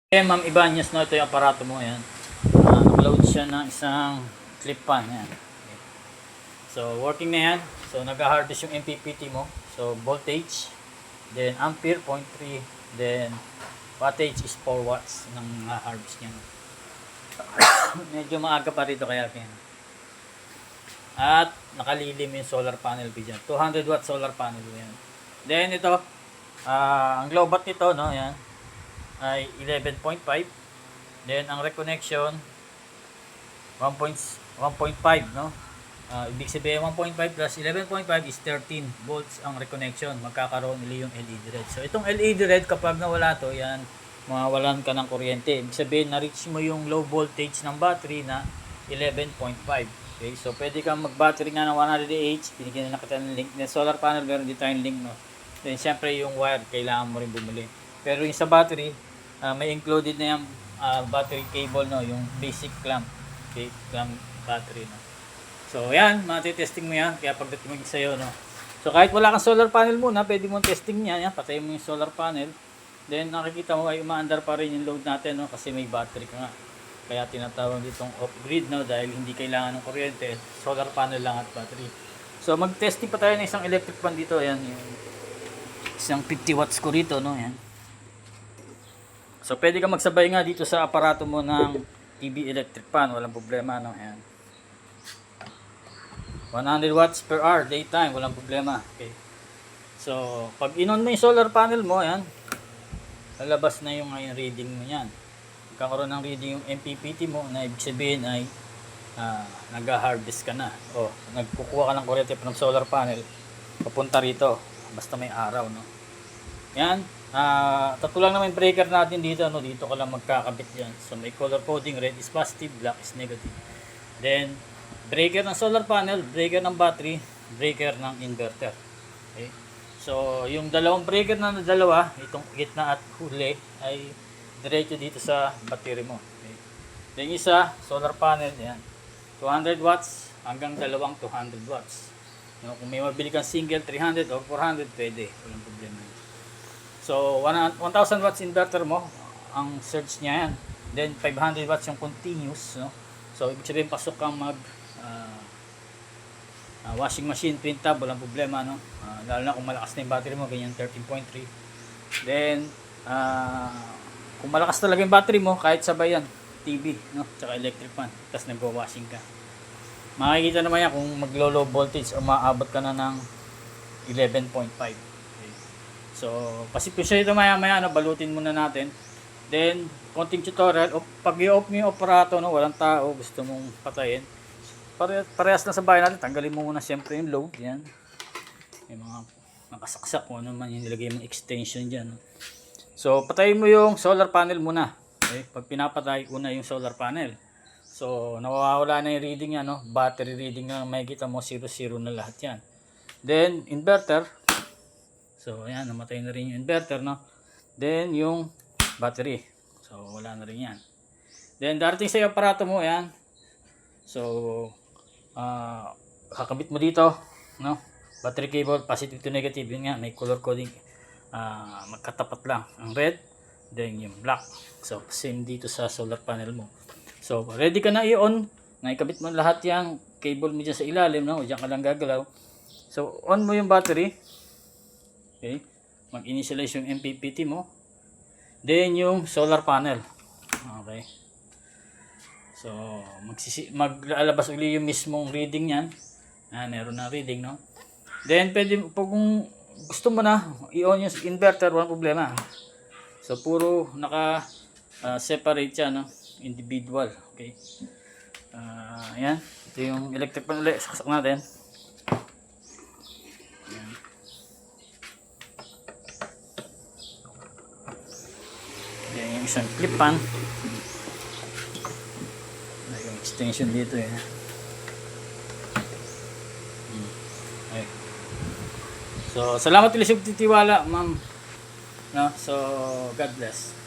Ma'am Ibanez, no, ito yung aparato mo, yan. Naka-load siya ng isang clip pan, yan. Okay. So, working na yan. So, nag-harvest yung MPPT mo. So, voltage, then ampere, 0.3, then wattage is 4 watts ng harvest niya. Medyo maaga pa rito kaya yan. At nakalilim yung solar panel ko dyan. 200 watt solar panel yan. Then ito, ang lowbat nito, no, yan, ay 11.5. Then ang reconnection 1.5, no. Ibig sabihin 1.5 plus 11.5 is 13 volts ang reconnection. Magkakaroon nila yung LED red. So itong LED red, kapag nawala to, yan, mawawalan ka ng kuryente. Ibig sabihin na-reach mo yung low voltage ng battery na 11.5. Okay, so pwede kang mag-battery nga ng 100Ah. Binigyan na kita ng link. Yung solar panel, meron din tayong link, no. Then syempre yung wire, kailangan mo rin bumili. Pero yung sa battery, may included na yung battery cable, no, yung basic clamp. Okay, clamp battery, no. So yan, matitesting mo yan kaya pagdating mo sa'yo, no. So kahit wala kang solar panel muna, pwede mo testing yan, patayin mo yung solar panel. Then nakikita mo ay umaandar pa rin yung load natin, no, kasi may battery ka nga. Kaya tinatawag ditong off-grid, no, dahil hindi kailangan ng kuryente, solar panel lang at battery. So mag-testing pa tayo ng isang electric fan dito, ayan, yung isang 50 watts ko rito, no, ayan. So pwede ka magsabay nga dito sa aparato mo ng TV electric fan, walang problema, no, ayan. 100 watts per hour, daytime, walang problema. Okay. So pag in-on mo yung solar panel mo, ayan, lalabas na yung reading mo yan. Magkakaroon ng reading yung MPPT mo, na ibig sabihin ay nag-harvest ka na, o nagkukuha ka ng kuryente from solar panel papunta rito basta may araw, no. Yan, tatlo lang naman breaker natin dito, no. Dito ka lang magkakabit yan. So may color coding, red is positive, black is negative. Then breaker ng solar panel, breaker ng battery, breaker ng inverter. Okay, so yung dalawang breaker na dalawa, itong gitna at huli, ay diretso dito sa battery mo. Okay. Then isa, solar panel, yan, 200 watts hanggang dalawang 200 watts. No, kung may mabili kang single 300 or 400, pwede, walang problema. So 1000 watts inverter mo, ang surge niya yan. Then 500 watts yung continuous, no. So ibig sabihin pasok kang mag washing machine, print tab, walang problema, no. Lalo na kung malakas na yung battery mo, ganyan 13.3. Then kung malakas talaga yung battery mo, kahit sabay yan, TV, no, tsaka electric fan, tapos nagwa-washing ka, makikita naman yan kung maglo-low voltage o maabot ka na ng 11.5. Okay. So pasipusya ito maya-maya, no, balutin muna natin. Then konting tutorial, pag i-off mo yung aparato, no, walang tao, gusto mong patayin, parehas na sa bahay natin, tanggalin mo muna siyempre yung load, yan, yung mga nakasaksak, kung ano man yung nilagay mong extension dyan, no. So patayin mo yung solar panel muna. Okay? Pag pinapatay, una yung solar panel. So nawawala na yung reading yan, no? Battery reading na makikita mo, 0-0 na lahat yan. Then inverter. So ayan, namatay na rin yung inverter, no? Then yung battery. So wala na rin yan. Then darating sa aparato mo, ayan. So kakabit mo dito, no? Battery cable, positive to negative, yun nga, may color coding. Magkatapat lang ang red, then yung black. So same dito sa solar panel mo. So ready ka na i-on, naikabit mo lahat yung cable mo dyan sa ilalim, no? Diyan ka lang gagalaw. So on mo yung battery. Okay, mag-initialize yung MPPT mo, then yung solar panel. Okay, so maglalabas uli yung mismong reading yan. Meron na reading, no. Then pwede, kung gusto mo na i-on yung inverter, walang problema. So puro naka separate siya, no, individual. Okay, ayan, ito yung electric pan ulit, saksak natin. Ayan. Ayan yung isang clip pan, may yung extension dito, eh. Okay. So salamat ulit sa titiwala, ma'am, no? So God bless.